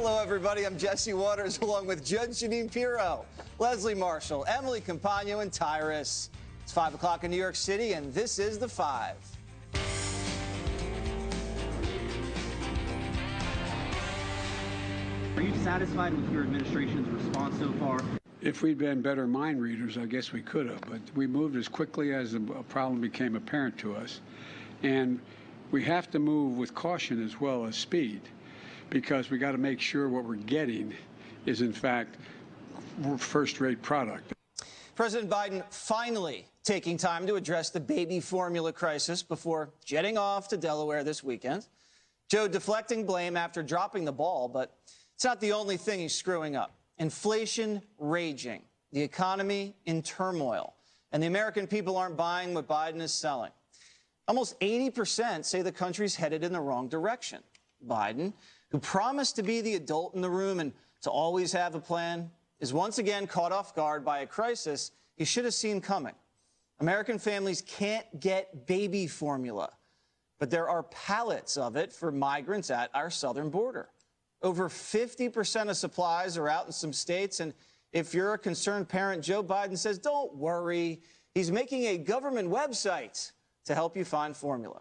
Hello, everybody. I'm Jesse Waters, along with Judge Janine Pirro, Leslie Marshall, Emily Campagno, and Tyrus. It's 5 o'clock in New York City, and this is The Five. Are you satisfied with your administration's response so far? If we'd been better mind readers, I guess we could have, but we moved as quickly as a problem became apparent to us. And we have to move with caution as well as speed, because we got to make sure what we're getting is, in fact, first-rate product. President Biden finally taking time to address the baby formula crisis before jetting off to Delaware this weekend. Joe deflecting blame after dropping the ball, but it's not the only thing he's screwing up. Inflation raging, the economy in turmoil, and the American people aren't buying what Biden is selling. Almost 80% say the country's headed in the wrong direction. Biden, who promised to be the adult in the room and to always have a plan, is once again caught off guard by a crisis he should have seen coming. American families can't get baby formula, but there are pallets of it for migrants at our southern border. Over 50% of supplies are out in some states, and if you're a concerned parent, Joe Biden says, don't worry, he's making a government website to help you find formula.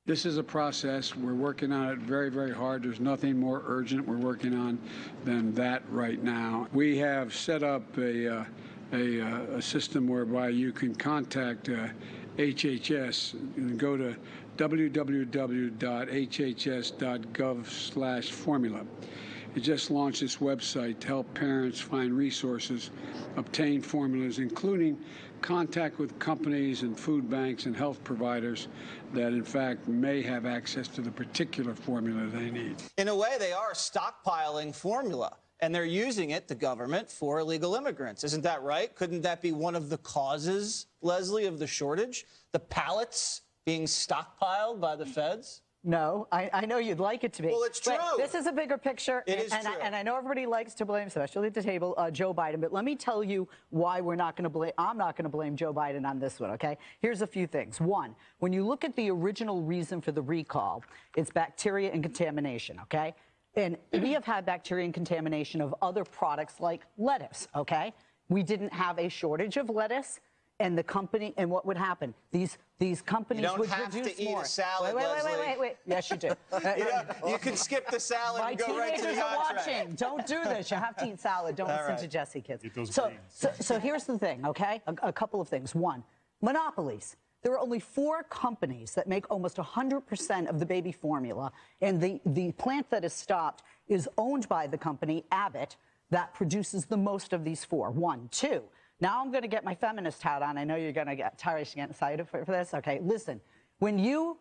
This is a process. We're working on it very, very hard. There's nothing more urgent we're working on than that right now. We have set up a system whereby you can contact HHS and go to www.hhs.gov/formula. It just launched this website to help parents find resources, obtain formulas, including contact with companies and food banks and health providers that, in fact, may have access to the particular formula they need. In a way, they are stockpiling formula, and they're using it, the government, for illegal immigrants. Isn't that right? Couldn't that be one of the causes, Leslie, of the shortage? The pallets being stockpiled by the feds? No, I know you'd like it to be. Well, it's true. But this is a bigger picture. It is true. And I know everybody likes to blame, especially at the table, Joe Biden. But let me tell you why we're not going to blame. I'm not going to blame Joe Biden on this one, okay? Here's a few things. One, when you look at the original reason for the recall, it's bacteria and contamination, okay? And we have had bacteria and contamination of other products like lettuce, okay? We didn't have a shortage of lettuce. And the company, and what would happen? These companies would produce more. You don't have to eat a salad, wait. Yes, you do. You can skip the salad and go right to the My teenagers are entree. watching. Don't do this. You have to eat salad. Don't listen to Jesse, kids. Eat those So here's the thing, okay? A couple of things. One, monopolies. There are only 4 companies that make almost 100% of the baby formula, and the plant that is stopped is owned by the company Abbott that produces the most of these 4. 1, 2. Now I'm going to get my feminist hat on. I know you're going to get tired, getting excited for this. Okay, listen. When you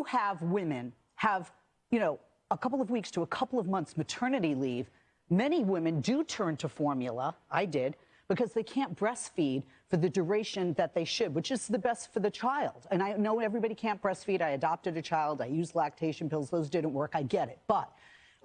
have women have, a couple of weeks to a couple of months maternity leave, many women do turn to formula. I did, because they can't breastfeed for the duration that they should, which is the best for the child. And I know everybody can't breastfeed. I adopted a child. I used lactation pills. Those didn't work. I get it. But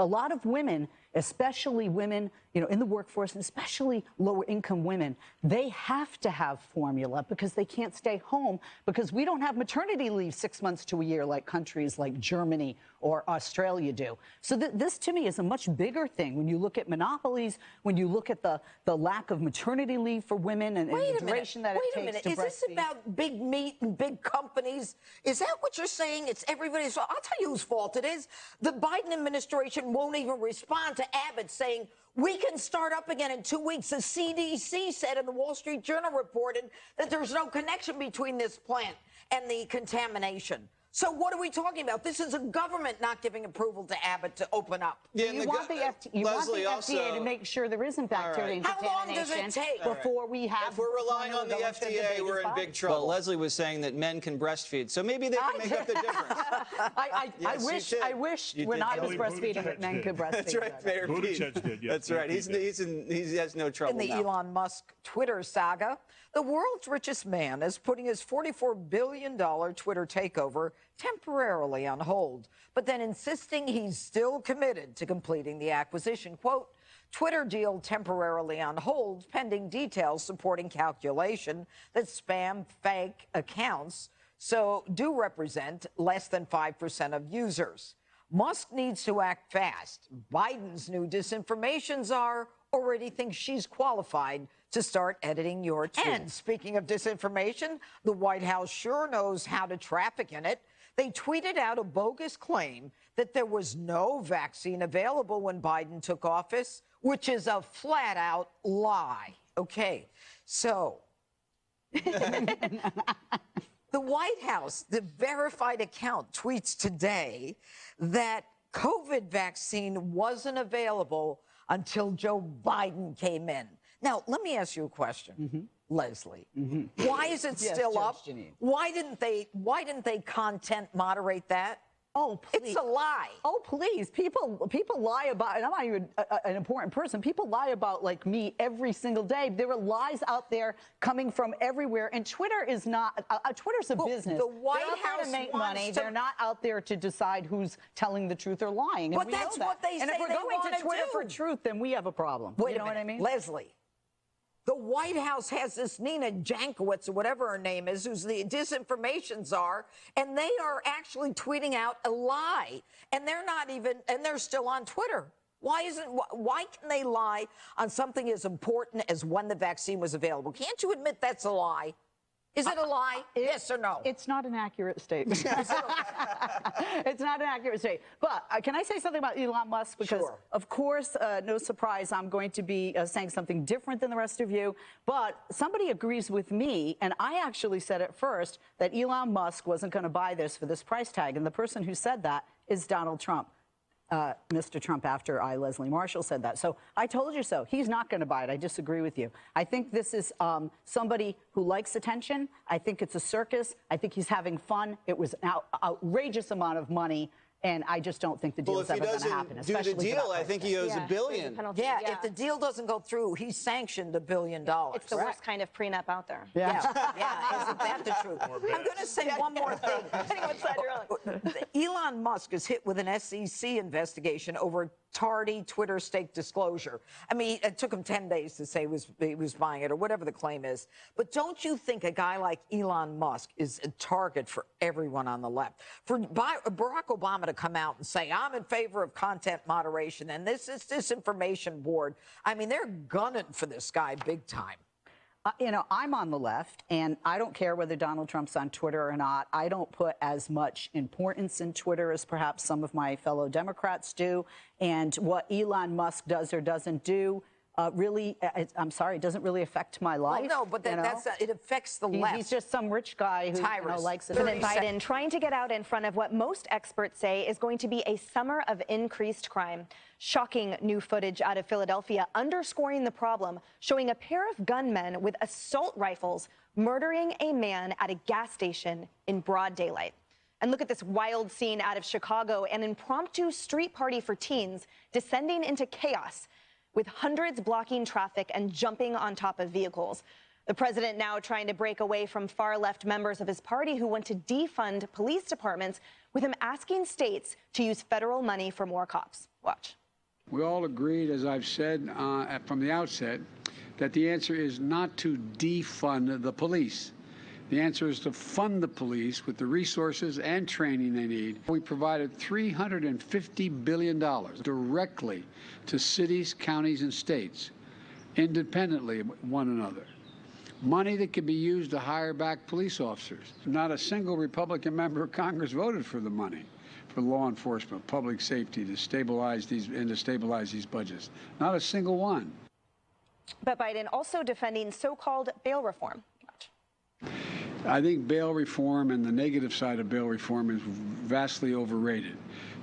a lot of women, especially women, in the workforce, and especially lower-income women, they have to have formula because they can't stay home because we don't have maternity leave 6 months to a year like countries like Germany or Australia do. So this, to me, is a much bigger thing when you look at monopolies, when you look at the lack of maternity leave for women and the duration that it takes to breastfeed. Wait a minute. Is this about big meat and big companies? Is that what you're saying? It's everybody's fault? I'll tell you whose fault it is. The Biden administration won't even respond to Abbott saying, we can start up again in 2 weeks. The CDC said, and the Wall Street Journal reported, that there's no connection between this plant and the contamination. So what are we talking about? This is a government not giving approval to Abbott to open up. Yeah, you want the FDA to make sure there isn't bacteria and contamination. How long does it take before we have? If we're relying on the FDA, we're in big trouble. Well, Leslie was saying that men can breastfeed, so maybe they can make up the difference. I wish when I was breastfeeding that men could breastfeed. That's right, Mayor Pete. did, yes. That's right. He has no trouble in the Elon Musk Twitter saga, the world's richest man is putting his $44 billion Twitter takeover temporarily on hold, but then insisting he's still committed to completing the acquisition. Quote, Twitter deal temporarily on hold pending details supporting calculation that spam fake accounts do represent less than 5% of users. Musk needs to act fast. Biden's new disinformation czar already thinks she's qualified to start editing your tweets. And speaking of disinformation, the White House sure knows how to traffic in it. They tweeted out a bogus claim that there was no vaccine available when Biden took office, which is a flat-out lie. Okay, so the White House, the verified account, tweets today that COVID vaccine wasn't available until Joe Biden came in. Now, let me ask you a question, Leslie. Why is it still up? Janine. Why didn't they content moderate that? Oh, please. It's a lie. Oh, please. People lie about, and I'm not even an important person. People lie about, like, me every single day. There are lies out there coming from everywhere. And Twitter is not, Twitter's a business. The White They're out there House to make wants money. to- They're not out there to decide who's telling the truth or lying. And But we know that's that. what they And say if we're they going wanna to Twitter do. for truth, then we have a problem. Wait you know a minute, what I mean? Leslie. The White House has this Nina Jankowicz, or whatever her name is, who's the disinformation czar, and they are actually tweeting out a lie, and they're not even, and they're still on Twitter. Why can they lie on something as important as when the vaccine was available? Can't you admit that's a lie? Is it a lie? Yes or no? It's not an accurate statement. It's not an accurate statement. But can I say something about Elon Musk? Because, Sure. of course, no surprise, I'm going to be saying something different than the rest of you. But somebody agrees with me, and I actually said at first that Elon Musk wasn't going to buy this for this price tag. And the person who said that is Donald Trump. Mr. Trump, after Leslie Marshall said that. So I told you so. He's not going to buy it. I disagree with you. I think this is somebody who likes attention. I think it's a circus. I think he's having fun. It was an outrageous amount of money, and I just don't think the deal is ever going to happen. If he doesn't do the deal, I think he owes $1 billion. Yeah, if the deal doesn't go through, he's sanctioned $1 billion. It's the worst kind of prenup out there. Yeah, isn't that the truth? I'm going to say one more thing. Depending on what side you're on. Elon Musk is hit with an SEC investigation over tardy Twitter stake disclosure. I mean, it took him 10 days to say he was buying it, or whatever the claim is. But don't you think a guy like Elon Musk is a target for everyone on the left? For Barack Obama to come out and say, I'm in favor of content moderation, and this is disinformation board, I mean, they're gunning for this guy big time. You know, I'm on the left, and I don't care whether Donald Trump's on Twitter or not. I don't put as much importance in Twitter as perhaps some of my fellow Democrats do. And what Elon Musk does or doesn't do really, I'm sorry, it doesn't really affect my life. Well, no, but it affects the left. He's just some rich guy who likes it. President Biden trying to get out in front of what most experts say is going to be a summer of increased crime. Shocking new footage out of Philadelphia underscoring the problem, showing a pair of gunmen with assault rifles murdering a man at a gas station in broad daylight. And look at this wild scene out of Chicago, an impromptu street party for teens descending into chaos, with hundreds blocking traffic and jumping on top of vehicles. The president now trying to break away from far-left members of his party who want to defund police departments, with him asking states to use federal money for more cops. Watch. We all agreed, as I've said from the outset, that the answer is not to defund the police. The answer is to fund the police with the resources and training they need. We provided $350 billion directly to cities, counties, and states, independently of one another. Money that could be used to hire back police officers. Not a single Republican member of Congress voted for the money for law enforcement, public safety, to stabilize these budgets. Not a single one. But Biden also defending so-called bail reform. Watch. I think bail reform and the negative side of bail reform is vastly overrated.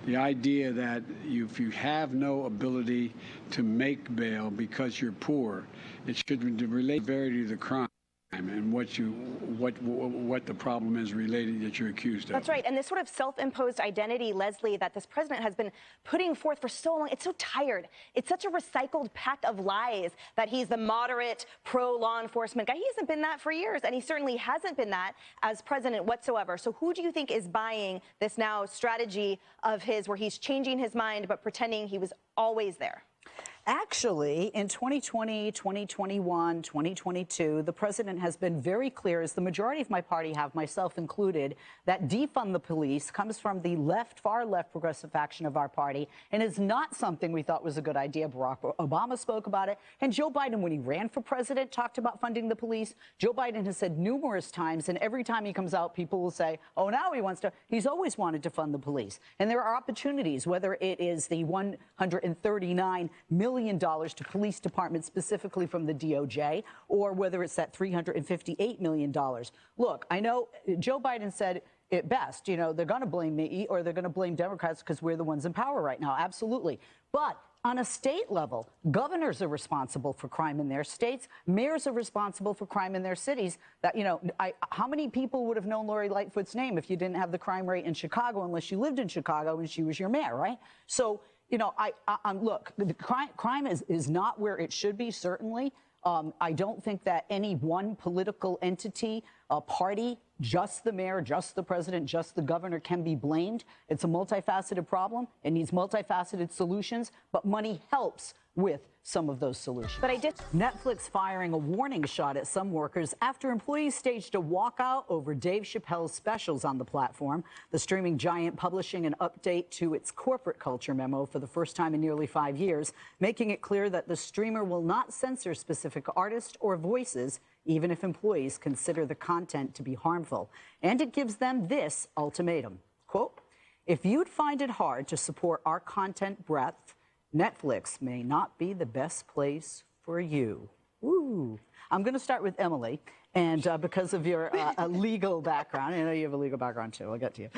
The idea that if you have no ability to make bail because you're poor, it should relate to the severity of the crime and what the problem is related that you're accused of. That's right. And this sort of self-imposed identity, Leslie, that this president has been putting forth for so long, it's so tired. It's such a recycled pack of lies that he's the moderate, pro-law enforcement guy. He hasn't been that for years, and he certainly hasn't been that as president whatsoever. So who do you think is buying this now strategy of his where he's changing his mind but pretending he was always there? Actually, in 2020, 2021, 2022, the president has been very clear, as the majority of my party have, myself included, that defund the police comes from the left, far left progressive faction of our party and is not something we thought was a good idea. Barack Obama spoke about it. And Joe Biden, when he ran for president, talked about funding the police. Joe Biden has said numerous times, and every time he comes out, people will say, oh, now he wants to. He's always wanted to fund the police. And there are opportunities, whether it is the $139 million to police departments specifically from the DOJ, or whether it's that $358 million. Look, I know Joe Biden said it best, you know, they're going to blame me or they're going to blame Democrats because we're the ones in power right now. Absolutely. But on a state level, governors are responsible for crime in their states. Mayors are responsible for crime in their cities. That, you know, how many people would have known Lori Lightfoot's name if you didn't have the crime rate in Chicago, unless you lived in Chicago and she was your mayor, right? So, you know, look, the crime is not where it should be, certainly. I don't think that any one political entity, party, just the mayor, just the president, just the governor can be blamed. It's a multifaceted problem. It needs multifaceted solutions, but money helps with some of those solutions. But I did. Netflix firing a warning shot at some workers after employees staged a walkout over Dave Chappelle's specials on the platform. The streaming giant publishing an update to its corporate culture memo for the first time in nearly 5 years, making it clear that the streamer will not censor specific artists or voices, even if employees consider the content to be harmful. And it gives them this ultimatum, quote, if you'd find it hard to support our content breadth, Netflix may not be the best place for you. Ooh. I'm going to start with Emily, and because of your legal background, I know you have a legal background too, I'll get to you.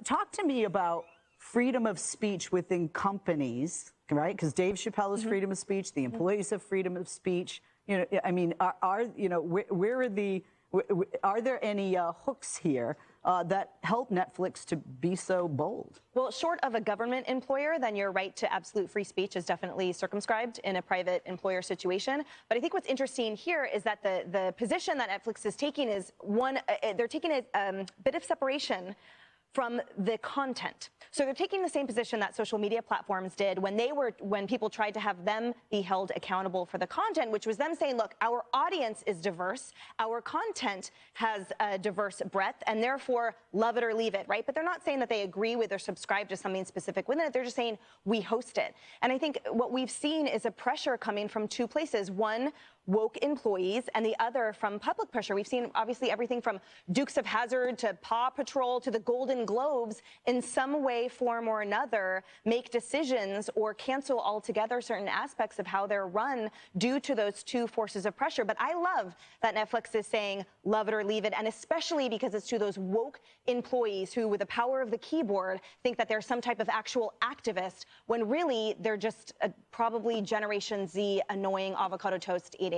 Talk to me about freedom of speech within companies, right? Because Dave Chappelle has freedom of speech, the employees have freedom of speech. You know, I mean, are there any hooks here that help Netflix to be so bold? Well, short of a government employer, then your right to absolute free speech is definitely circumscribed in a private employer situation. But I think what's interesting here is that the position that Netflix is taking is they're taking a bit of separation from the content. So they're taking the same position that social media platforms did when people tried to have them be held accountable for the content, which was them saying, look, our audience is diverse, our content has a diverse breadth, and therefore love it or leave it, right? But they're not saying that they agree with or subscribe to something specific within it. They're just saying we host it. And I think what we've seen is a pressure coming from two places. One, woke employees, and the other from public pressure. We've seen obviously everything from Dukes of Hazzard to Paw Patrol to the Golden Globes in some way, form, or another make decisions or cancel altogether certain aspects of how they're run due to those two forces of pressure. But I love that Netflix is saying love it or leave it, and especially because it's to those woke employees who, with the power of the keyboard, think that they're some type of actual activist when really they're just probably Generation Z annoying avocado toast eating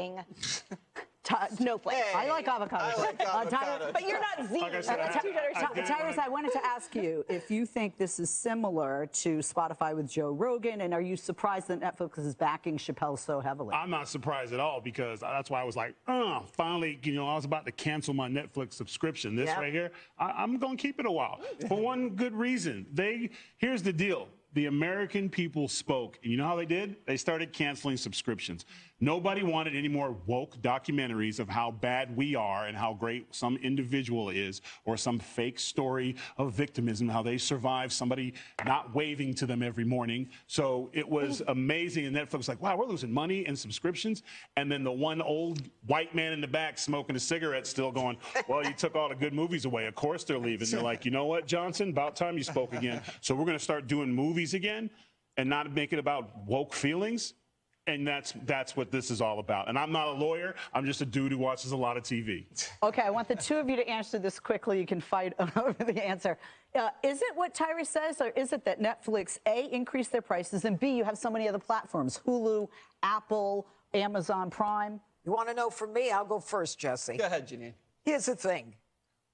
snowflake. Hey, I like avocado. I like avocado. But you're not Z. Tyrus, I wanted to ask you if you think this is similar to Spotify with Joe Rogan, and are you surprised that Netflix is backing Chappelle so heavily? I'm not surprised at all, because that's why I was like, finally, you know, I was about to cancel my Netflix subscription. This right here, I'm going to keep it a while for one good reason. Here's the deal. The American people spoke, and you know how they did? They started canceling subscriptions. Nobody wanted any more woke documentaries of how bad we are and how great some individual is, or some fake story of victimism, how they survived somebody not waving to them every morning. So it was amazing, and Netflix was like, wow, we're losing money in subscriptions. And then the one old white man in the back smoking a cigarette still going, well, you took all the good movies away. Of course they're leaving. They're like, you know what, Johnson, about time you spoke again. So we're going to start doing movies again and not make it about woke feelings. And that's what this is all about. And I'm not a lawyer. I'm just a dude who watches a lot of TV. Okay, I want the two of you to answer this quickly. You can fight over the answer. Is it what Tyrus says, or is it that Netflix, A, increased their prices, and B, you have so many other platforms, Hulu, Apple, Amazon Prime? You want to know from me? I'll go first, Jesse. Go ahead, Janine. Here's the thing.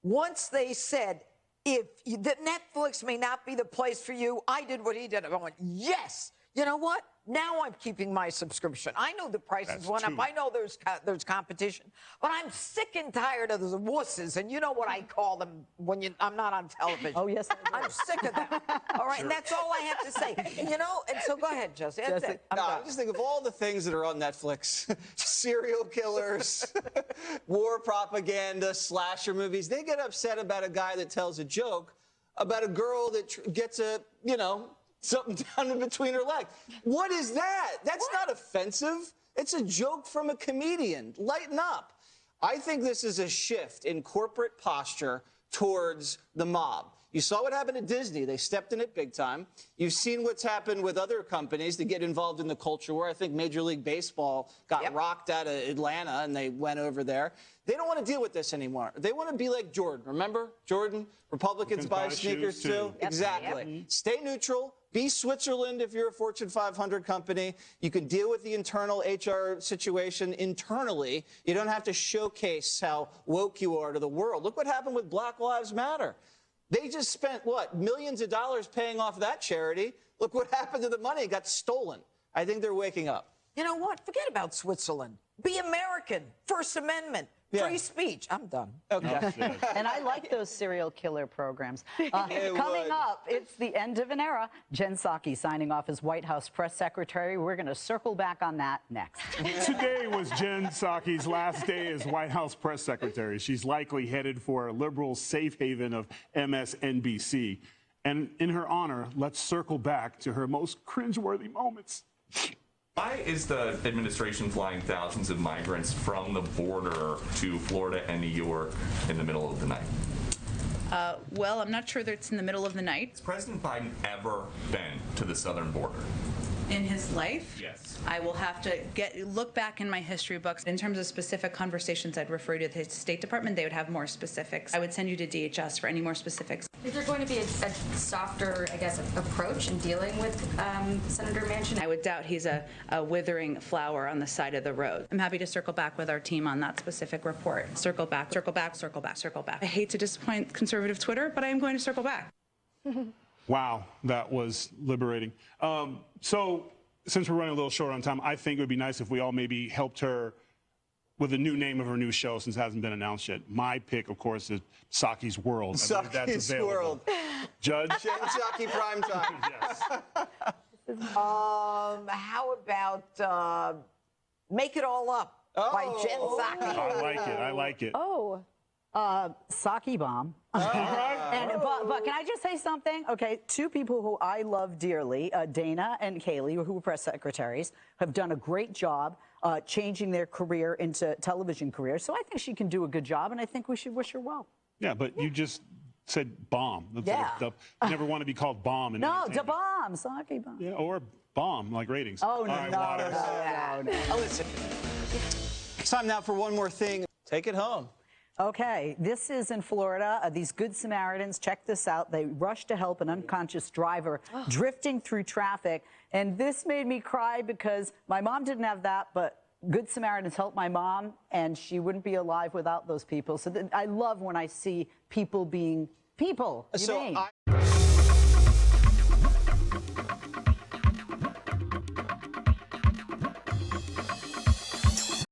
Once they said, that Netflix may not be the place for you, I did what he did. I went, yes. You know what? Now I'm keeping my subscription. I know the prices went up. I know there's competition, but I'm sick and tired of the wusses, and you know what I call them when I'm not on television. Oh, yes, I do. I'm sick of them. All right, and that's all I have to say. You know, and so go ahead, Jesse. That's it. I just think of all the things that are on Netflix: serial killers, war propaganda, slasher movies. They get upset about a guy that tells a joke about a girl that gets something down in between her legs. What is that? That's not offensive. It's a joke from a comedian. Lighten up. I think this is a shift in corporate posture towards the mob. You saw what happened at Disney. They stepped in it big time. You've seen what's happened with other companies that get involved in the culture war. I think Major League Baseball got rocked out of Atlanta, and they went over there. They don't want to deal with this anymore. They want to be like Jordan. Remember Jordan? Republicans buy sneakers too. Exactly. Yep. Stay neutral. Be Switzerland if you're a Fortune 500 company. You can deal with the internal HR situation internally. You don't have to showcase how woke you are to the world. Look what happened with Black Lives Matter. They just spent, what, millions of dollars paying off that charity. Look what happened to the money. It got stolen. I think they're waking up. You know what? Forget about Switzerland. Be American. First Amendment. Free speech. I'm done. Okay. And I like those serial killer programs. Coming up, it's the end of an era. Jen Psaki signing off as White House press secretary. We're going to circle back on that next. Today was Jen Psaki's last day as White House press secretary. She's likely headed for a liberal safe haven of MSNBC. And in her honor, let's circle back to her most cringeworthy moments. Why is the administration flying thousands of migrants from the border to Florida and New York in the middle of the night? Well, I'm not sure that it's in the middle of the night. Has President Biden ever been to the southern border? In his life? Yes. I will have to look back in my history books. In terms of specific conversations, I'd refer to the State Department. They would have more specifics. I would send you to DHS for any more specifics. Is there going to be a softer, I guess, approach in dealing with Senator Manchin? I would doubt he's a withering flower on the side of the road. I'm happy to circle back with our team on that specific report. Circle back, circle back, circle back, circle back. I hate to disappoint conservative Twitter, but I am going to circle back. Wow, that was liberating. So since we're running a little short on time, I think it would be nice if we all maybe helped her with a new name of her new show, since it hasn't been announced yet. My pick, of course, is Psaki's World. Psaki's World. Judge? Jen Psaki Primetime. Yes. How about Make It All Up by Jen Psaki? I like it. I like it. Psaki bomb. All right. But can I just say something? Okay, two people who I love dearly, Dana and Kaylee, who were press secretaries, have done a great job changing their career into television careers. So I think she can do a good job, and I think we should wish her well. Yeah, but you just said bomb. Yeah. You never want to be called bomb. No, the bomb, Psaki bomb. Yeah, or bomb, like ratings. Oh, no, All right, no, Waters. no. Listen, it's time now for one more thing. Take it home. Okay, this is in Florida. These Good Samaritans, check this out. They rushed to help an unconscious driver drifting through traffic. And this made me cry because my mom didn't have that, but Good Samaritans helped my mom, and she wouldn't be alive without those people. So I love when I see people being people. So